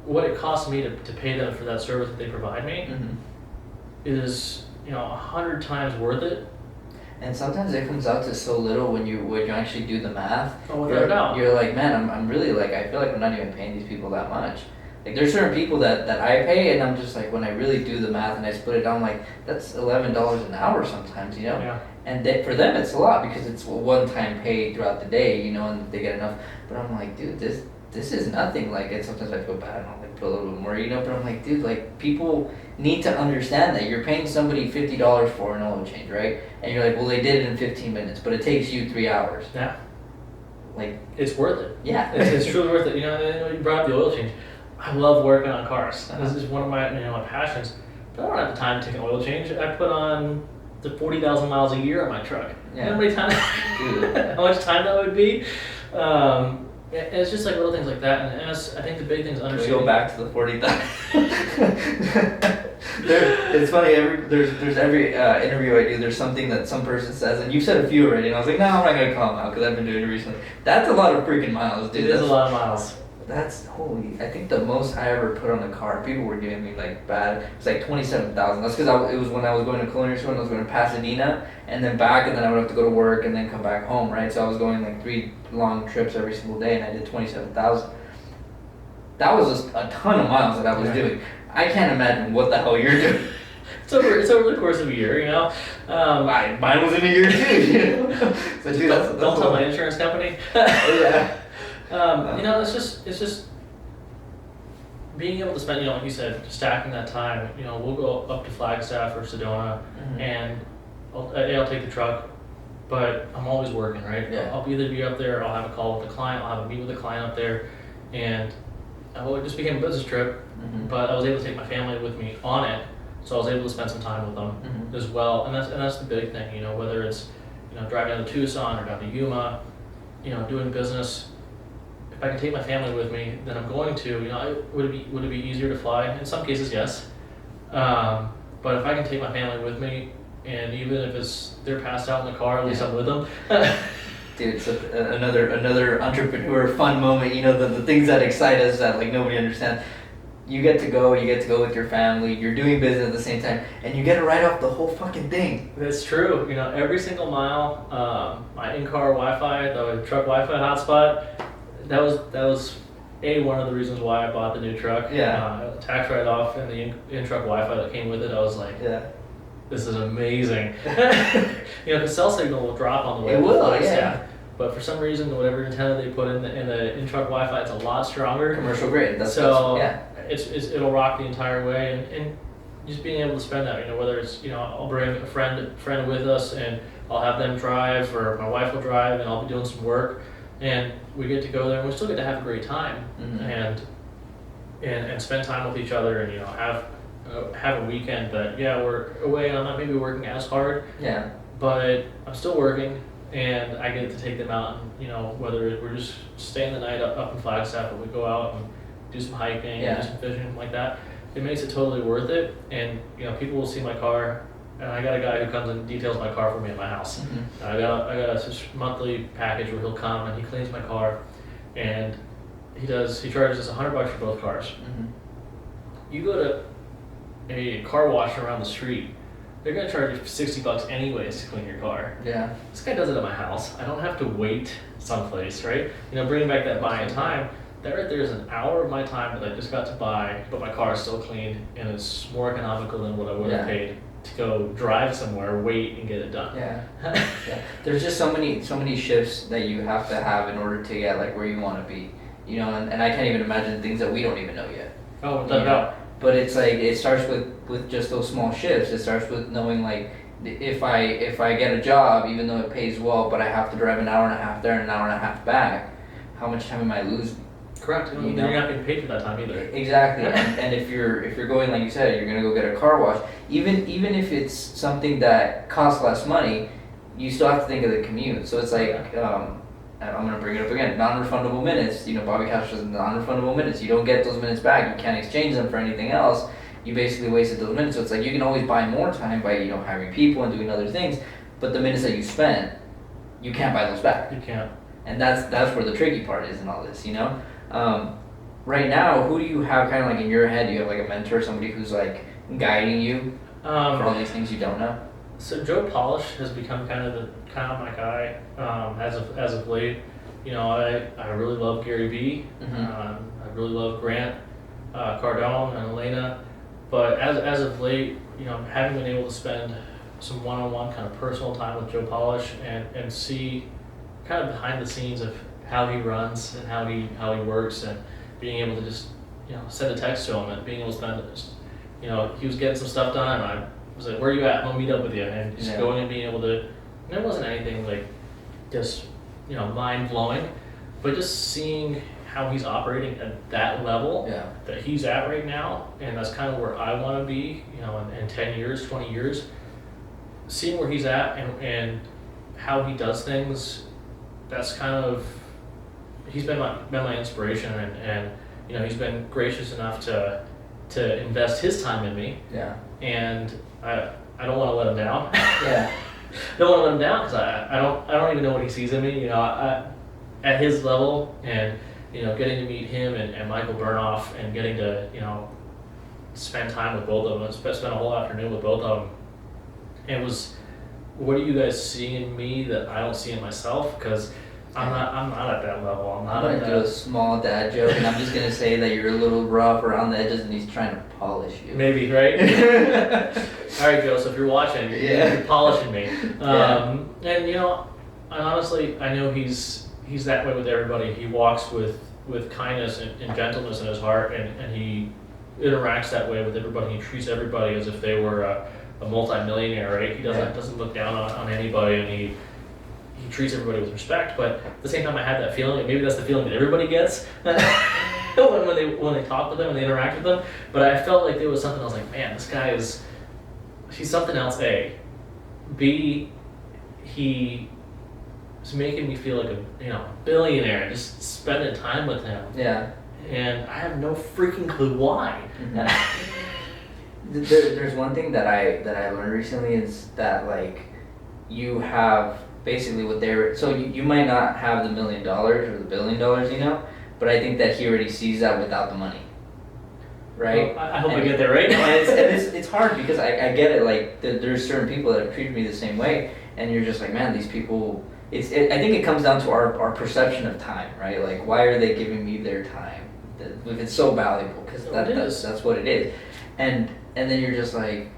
what it costs me to pay them for that service that they provide me is 100 times worth it. And sometimes it comes out to so little when you actually do the math. Oh, without a doubt. You're like, man, I'm really like, I feel like I'm not even paying these people that much. Like there's certain people that I pay, and I'm just like, when I really do the math and I split it down, like that's $11 an hour sometimes, Yeah. And for them it's a lot because it's a one-time pay throughout the day, and they get enough. But I'm like, dude, this is nothing. Like, and sometimes I feel bad, and I'll like put a little bit more, But I'm like, dude, like people need to understand that you're paying somebody $50 for an oil change, right? And you're like, well, they did it in 15 minutes, but it takes you 3 hours. Yeah. Like, it's worth it. Yeah. It's truly worth it. You brought up the oil change. I love working on cars. This is one of my my passions. But I don't have the time to take an oil change. I put on the 40,000 miles a year on my truck. Yeah. You know how much time that would be? It's just like little things like that, and I think the big thing is Can we understanding. go back to the 40,000? It's funny. There's every interview I do. There's something that some person says, and you've said a few already. And I was like, no, I'm not gonna call them out because I've been doing it recently. That's a lot of freaking miles, dude. It is a lot of miles. That's holy. I think the most I ever put on the car, people were giving me like bad. It's like 27,000. That's because it was when I was going to culinary school and I was going to Pasadena and then back, and then I would have to go to work and then come back home, right? So I was going like 3 long trips every single day, and I did 27,000. That was just a ton of miles that I was doing. I can't imagine what the hell you're doing. It's over the course of a year, you know. Mine was in a year too. But dude, Don't tell my insurance company. Yeah. You know, it's just being able to spend, you know, like you said, stacking that time. You know, we'll go up to Flagstaff or Sedona, and I'll take the truck, but I'm always working, right? Yeah. I'll either be up there, I'll have a call with the client, I'll have a meet with the client up there, and it just became a business trip. But I was able to take my family with me on it, so I was able to spend some time with them as well. And that's the big thing, you know, whether it's, you know, driving down to Tucson or down to Yuma, you know, doing business. If I can take my family with me, then I'm going to. You know, would it be easier to fly? In some cases, yes. But if I can take my family with me, and even if they're passed out in the car, at least I'm with them. Dude, it's another entrepreneur fun moment. You know, the things that excite us that like nobody understands. You get to go with your family. You're doing business at the same time, and you get to write off the whole fucking thing. That's true. You know, every single mile, my in-car Wi-Fi, the truck Wi-Fi hotspot. That was one of the reasons why I bought the new truck. Yeah. Tax write-off and the in-truck Wi-Fi that came with it. I was like, yeah, this is amazing. You know, the cell signal will drop on the way. It will, yeah. But for some reason, whatever antenna they put in the in-truck Wi-Fi, it's a lot stronger. Commercial grade. Yeah. It'll rock the entire way, and just being able to spend that, you know, whether it's, you know, I'll bring a friend with us, and I'll have them drive, or my wife will drive, and I'll be doing some work, and we get to go there, and we still get to have a great time, and spend time with each other, and, you know, have a weekend that, yeah, we're away, and I'm not maybe working as hard, but I'm still working, and I get to take them out, and, you know, whether we're just staying the night up in Flagstaff, or we go out and do some hiking, do some fishing like that, it makes it totally worth it. And, you know, people will see my car, and I got a guy who comes and details my car for me at my house. I got a monthly package where he'll come and he cleans my car, and he charges us $100 for both cars. You go to a car wash around the street, they're gonna charge you $60 anyways to clean your car. Yeah. This guy does it at my house. I don't have to wait someplace, right? You know, bringing back that buying time. That right there is an hour of my time that I just got to buy, but my car is still cleaned, and it's more economical than what I would have paid to go drive somewhere, wait, and get it done. Yeah. There's just so many shifts that you have to have in order to get like where you want to be, you know, and I can't even imagine things that we don't even know yet. Oh, without doubt. But it's like it starts with just those small shifts. It starts with knowing like if I get a job, even though it pays well, but I have to drive an hour and a half there and an hour and a half back, how much time am I losing? Correct. You're not getting paid for that time either. Exactly. and if you're going, like you said, you're gonna go get a car wash. Even if it's something that costs less money, you still have to think of the commute. So it's like I'm gonna bring it up again. Non-refundable minutes. You know, Bobby Cash says non-refundable minutes. You don't get those minutes back. You can't exchange them for anything else. You basically wasted those minutes. So it's like you can always buy more time by, you know, hiring people and doing other things. But the minutes that you spent, you can't buy those back. You can't. And that's where the tricky part is in all this, you know. Right now, who do you have kind of like in your head? Do you have like a mentor, somebody who's like guiding you for all these things you don't know? So Joe Polish has become kind of my guy as of late. You know, I really love Gary Vee. I really love Grant Cardone and Elena. But as of late, you know, having been able to spend some one-on-one kind of personal time with Joe Polish and see kind of behind the scenes of how he runs and how he works, and being able to just, you know, send a text to him and being able to spend, you know, he was getting some stuff done, and I was like, where are you at? I'll meet up with you. And just going and being able to, and it wasn't anything like just, you know, mind blowing, but just seeing how he's operating at that level that he's at right now, and that's kind of where I want to be, you know, in 10 years, 20 years, seeing where he's at and how he does things. That's kind of, he's been my inspiration, and you know, he's been gracious enough to invest his time in me. Yeah. And I don't want to let him down. Yeah. I don't want to let him down because I don't even know what he sees in me. You know, at his level, and you know, getting to meet him and Michael Burnoff, and getting to, you know, spend time with both of them, spend a whole afternoon with both of them. It was, what do you guys see in me that I don't see in myself? Because I'm not at that level. I'm I'm not at gonna do a that. small dad joke, and I'm just gonna say that you're a little rough around the edges, and he's trying to polish you. Maybe, right? All right, Joe. So if you're watching, you're polishing me. And you know, I know he's that way with everybody. He walks with kindness and gentleness in his heart, and he interacts that way with everybody. He treats everybody as if they were a multi-millionaire, right? He doesn't look down on anybody, and he treats everybody with respect. But at the same time, I had that feeling, and maybe that's the feeling that everybody gets when they talk with them and they interact with them. But I felt like there was something. I was like, man, this guy he's something else. A, B, he's making me feel like a billionaire. Just spending time with him. Yeah. And I have no freaking clue why. There's one thing that I learned recently is that like you have basically what they're so you might not have the $1 million or the $1 billion, but I think that he already sees that without the money, right? Well, I hope I get there right. And it's hard because I get it. Like there's certain people that have treated me the same way, and you're just like, man, these people. I think it comes down to our perception of time, right? Like, why are they giving me their time? If it's so valuable, because that's what it is, and then you're just like,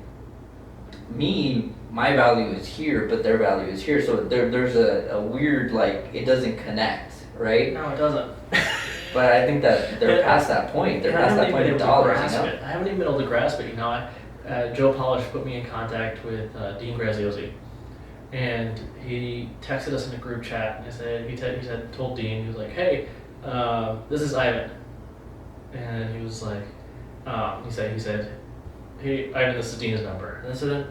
my value is here, but their value is here, so there's a weird, like, it doesn't connect, right? No, it doesn't. But I think that they're past that point. They're past that point of dollars, you know? I haven't even been able to grasp it. Joe Polish put me in contact with Dean Graziosi, and he texted us in a group chat, and he told Dean, he was like, hey, this is Ivan. And he was like, he said, hey, Ivan, this is Dean's number. And so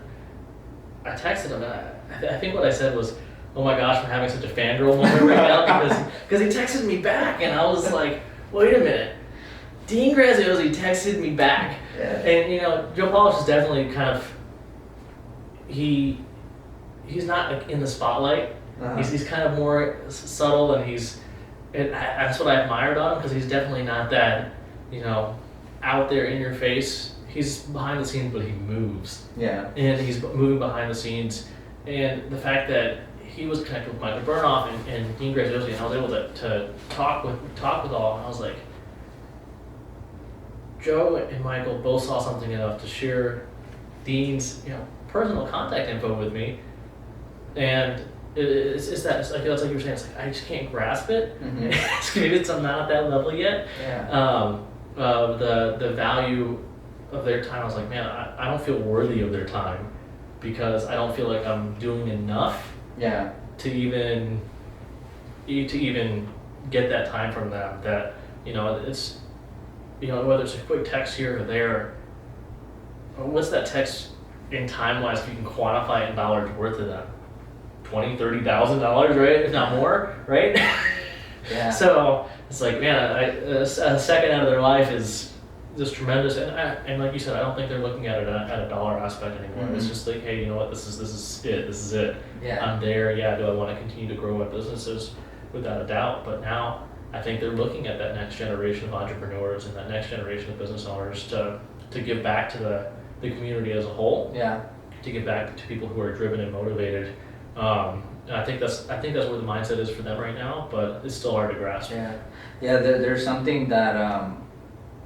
I texted him, and I think what I said was, oh my gosh, I'm having such a fangirl moment right now because he texted me back, and I was like, wait a minute, Dean Graziosi texted me back. Yeah. And Joe Polish is definitely kind of, he's not like in the spotlight. Uh-huh. He's kind of more subtle, and that's what I admired on him, because he's definitely not that, out there in your face. He's behind the scenes, but he moves. Yeah. And he's moving behind the scenes. And the fact that he was connected with Michael Burnoff and Dean Graziosi, and I was able to talk with all, and I was like, Joe and Michael both saw something enough to share Dean's personal contact info with me, and it's like you were saying, it's like I just can't grasp it. Mm-hmm. Maybe I'm not at that level yet. Yeah. The value of their time, I was like, man, I don't feel worthy of their time, because I don't feel like I'm doing enough. Yeah. To even get that time from them. That it's whether it's a quick text here or there, or what's that text in time wise, if you can quantify it in dollars worth of them, $20,000-$30,000, right? If not more, right? Yeah. So it's like, man, a second out of their life is just tremendous, and like you said, I don't think they're looking at it at a dollar aspect anymore. Mm-hmm. It's just like, hey, you know what? This is it. Yeah. I'm there. Yeah. Do I want to continue to grow my businesses? Without a doubt. But now I think they're looking at that next generation of entrepreneurs and that next generation of business owners to give back to the community as a whole. Yeah. To give back to people who are driven and motivated. And I think that's where the mindset is for them right now. But it's still hard to grasp. Yeah. Yeah. There's something that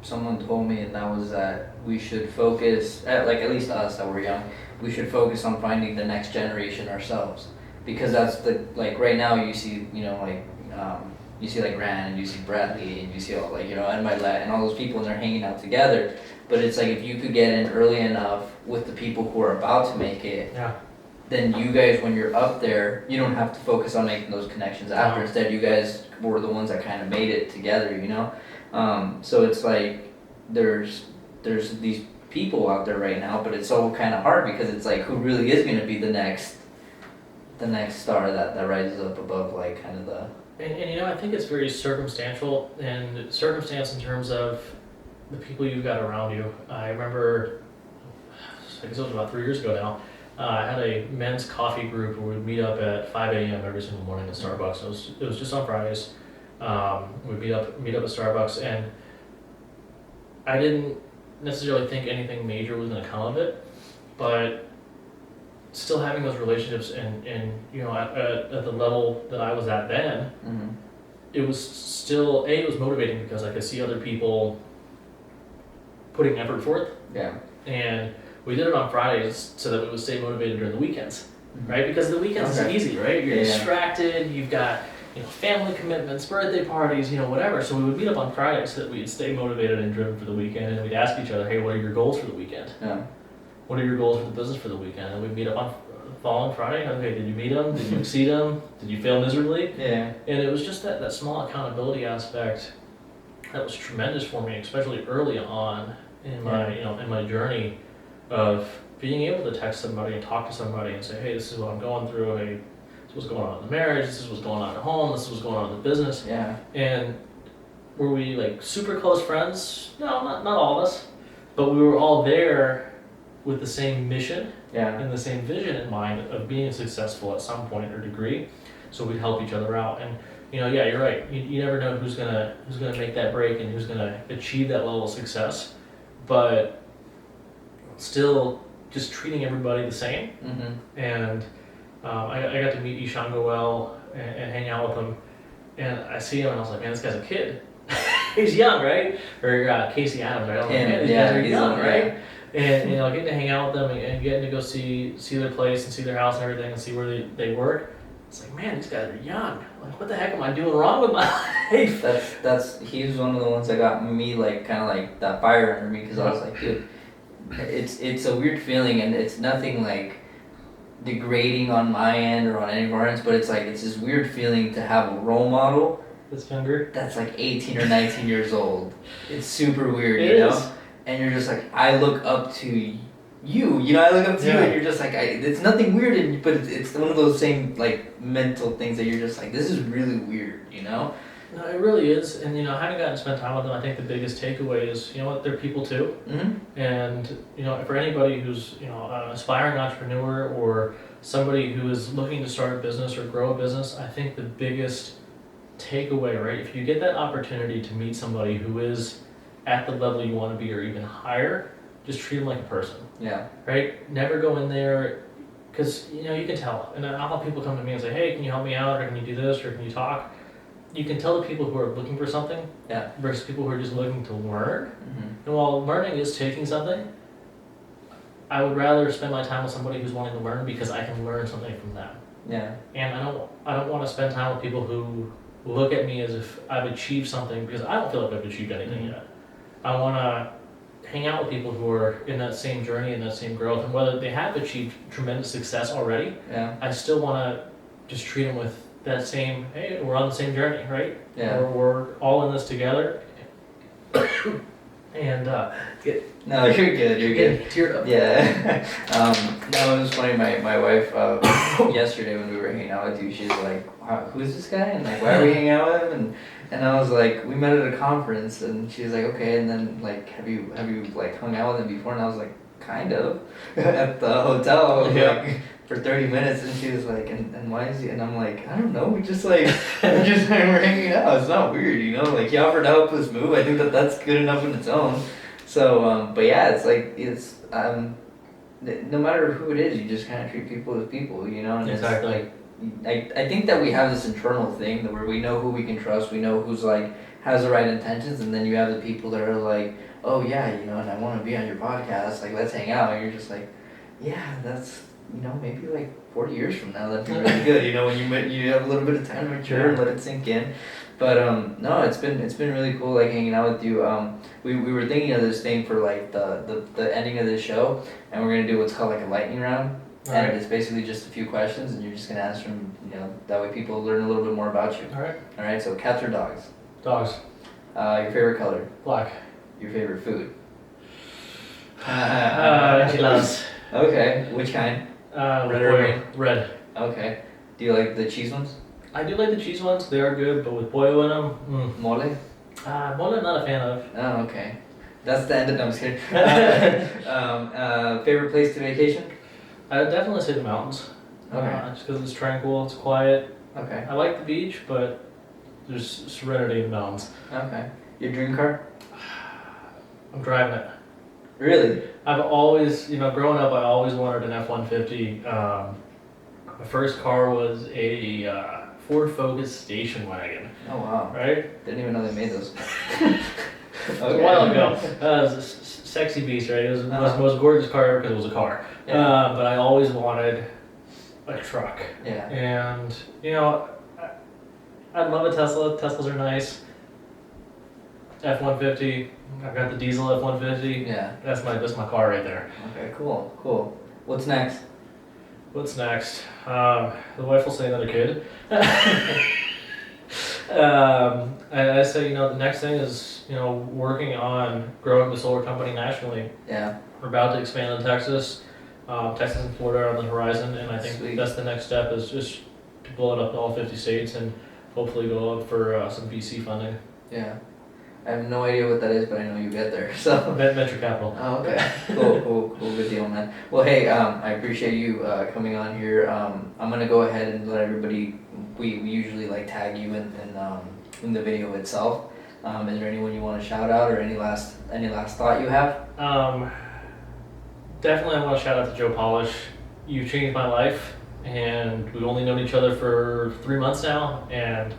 someone told me, and that was that we should focus, at least us that were young, we should focus on finding the next generation ourselves, because that's right now you see you see like Rand, and you see Bradley, and you see all and Milet and all those people, and they're hanging out together. But it's like, if you could get in early enough with the people who are about to make it, then you guys, when you're up there, you don't have to focus on making those connections after. Instead, you guys were the ones that kind of made it together, So it's like there's these people out there right now, but it's so kind of hard, because it's like, who really is going to be the next star that rises up above kind of the. And I think it's very circumstantial, and circumstance in terms of the people you've got around you. I remember, I guess it was about 3 years ago now, I had a men's coffee group where we'd meet up at 5 a.m. every single morning at Starbucks. It was just on Fridays. We'd meet up at Starbucks, and I didn't necessarily think anything major was going to come of it, but still having those relationships and you know, at the level that I was at then, Mm-hmm. it was still, it was motivating because I could see other people putting effort forth. Yeah. And we did it on Fridays so that we would stay motivated during the weekends, right? Because the weekends Okay. is easy, right? You're Yeah. distracted, you've got, you know, family commitments, birthday parties, you know, whatever. So we would meet up on Fridays so that we'd stay motivated and driven for the weekend, and we'd ask each other, hey, what are your goals for the weekend? Yeah. What are your goals for the business for the weekend? And we'd meet up on the following Friday. Okay, did you meet them? Did you exceed them? Did you fail miserably? Yeah. And it was just that small accountability aspect that was tremendous for me, especially early on in my in my journey of being able to text somebody and talk to somebody and say, hey, this is what I'm going through. Hey, this is what's going on in the marriage. This is what's going on at home. This is what's going on in the business. Yeah. And were we like super close friends? No, not all of us, but we were all there with the same mission Yeah. and the same vision in mind of being successful at some point or degree. So we'd help each other out. And you know, yeah, you're right. You never know who's gonna make that break and who's gonna achieve that level of success. But still, just treating everybody the same. Mm-hmm. And I got to meet Ishan Goel and hang out with him. And I see him and I was like, man, this guy's a kid. He's young, right? Or Casey Adams, right? I was like, man, these guys are young, right? And you know, getting to hang out with them and getting to go see their place and see their house and everything and see where they work. It's like, man, these guys are young. Like, what the heck am I doing wrong with my life? He's one of the ones that got me like kind of like that fire under me because I was like, dude, it's a weird feeling and it's nothing like degrading on my end or on any of our ends, but it's like it's this weird feeling to have a role model That's younger. that's like 18 or 19 years old. It's super weird, It you know? is. And you're just like, I look up to you know, I look up to you and you're just like, it's nothing weird, but it's one of those same like mental things that you're just like, this is really weird, you know? No, it really is. And you know, having gotten to spend time with them, I think the biggest takeaway is, you know what, they're people too. Mm-hmm. And you know, for anybody who's, you know, an aspiring entrepreneur or somebody who is looking to start a business or grow a business, I think the biggest takeaway, right? If you get that opportunity to meet somebody who is at the level you want to be or even higher, just treat them like a person, Yeah. right? Never go in there, because you know, you can tell. And I'll have people come to me and say, hey, can you help me out, or can you do this, or can you talk? You can tell the people who are looking for something Yeah. versus people who are just looking to learn. Mm-hmm. And while learning is taking something, I would rather spend my time with somebody who's wanting to learn because I can learn something from them. Yeah. And I don't want to spend time with people who look at me as if I've achieved something, because I don't feel like I've achieved anything yet. I want to hang out with people who are in that same journey and that same growth, and whether they have achieved tremendous success already, Yeah. I still want to just treat them with that same, hey, we're on the same journey, right? Yeah. We're all in this together. And No, you're good. You're good. getting teared up. Yeah. No, it was funny. My wife yesterday when we were hanging out with you, she's like, wow, "Who's this guy?" And like, "Why are we hanging out with him?" And I was like, "We met at a conference." And she was like, "Okay." And then like, "Have you like hung out with him before?" And I was like, "Kind of." At the hotel, I was like for 30 minutes, and she was like, "And why is he?" And I'm like, "I don't know. We just like we're hanging out. It's not weird, you know. Like he offered to help us move. I think that's good enough in its own." So, but yeah, it's like, no matter who it is, you just kind of treat people as people, you know? And Exactly. It's like, I think that we have this internal thing that where we know who we can trust, we know who's like, has the right intentions, and then you have the people that are like, oh yeah, you know, and I want to be on your podcast, like, let's hang out, and you're just like, yeah, that's, you know, maybe like 40 years from now, that'd be really good, you know, when you have a little bit of time to mature and let it sink in. But no, it's been really cool like hanging out with you. We were thinking of this thing for like the ending of the show, and we're gonna do what's called like a lightning round, and it's basically just a few questions, and you're just gonna answer them. You know, that way people learn a little bit more about you. All right. All right. So cats or dogs? Dogs. Your favorite color? Black. Your favorite food? Enchiladas. Okay. Which kind? Red or green? Red. Okay. Do you like the cheese ones? I do like the cheese ones. They are good, but with pollo in them, Mole? mole I'm not a fan of. Oh, okay. That's the end of. No, I'm just kidding. Favorite place to vacation? I would definitely say the mountains. Okay. Just because it's tranquil, it's quiet. Okay. I like the beach, but there's serenity in the mountains. Okay. Your dream car? I'm driving it. Really? I've always, growing up, I always wanted an F-150. My first car was a Ford Focus station wagon, Oh wow. right? Didn't even know they made those. It was a while ago. It was a sexy beast, right? It was the most gorgeous car ever because it was a car. Yeah. But I always wanted a truck. Yeah. And, I love a Tesla. Teslas are nice. F-150. I've got the diesel F-150. Yeah. That's my car right there. Okay, cool. What's next? What's next? The wife will say another kid. I say, the next thing is, working on growing the solar company nationally. Yeah. We're about to expand in Texas. Texas and Florida are on the horizon, and I think Sweet. that's the next step is just to blow it up to all 50 states and hopefully go up for some VC funding. Yeah. I have no idea what that is, but I know you get there. So. Venture capital. Oh, okay. Cool. Good deal, man. Well, hey, I appreciate you coming on here. I'm gonna go ahead and let everybody. We usually like tag you in the video itself. Is there anyone you want to shout out or any last thought you have? Definitely, I want to shout out to Joe Polish. You've changed my life, and we've only known each other for 3 months now. And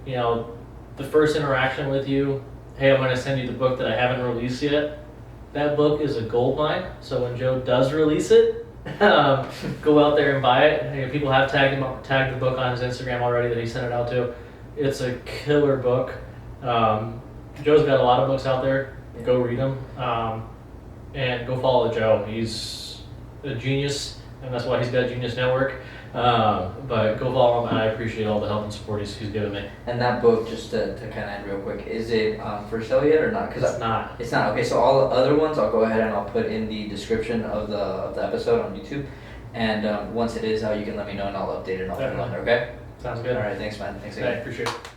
the first interaction with you. Hey, I'm going to send you the book that I haven't released yet. That book is a gold mine. So when Joe does release it, go out there and buy it. People have tagged the book on his Instagram already that he sent it out to. It's a killer book. Joe's got a lot of books out there. Go read them. And go follow Joe. He's a genius, and that's why he's got Genius Network. But go follow him, and I appreciate all the help and support he's given me. And that book, just to kind of end real quick, is it for sale yet or not? It's not. It's not. Okay, so all the other ones I'll go ahead and I'll put in the description of the episode on YouTube. And once it is out, you can let me know and I'll update it and I'll put it on there, okay? Sounds good. All right, thanks, man. Thanks I again. appreciate it.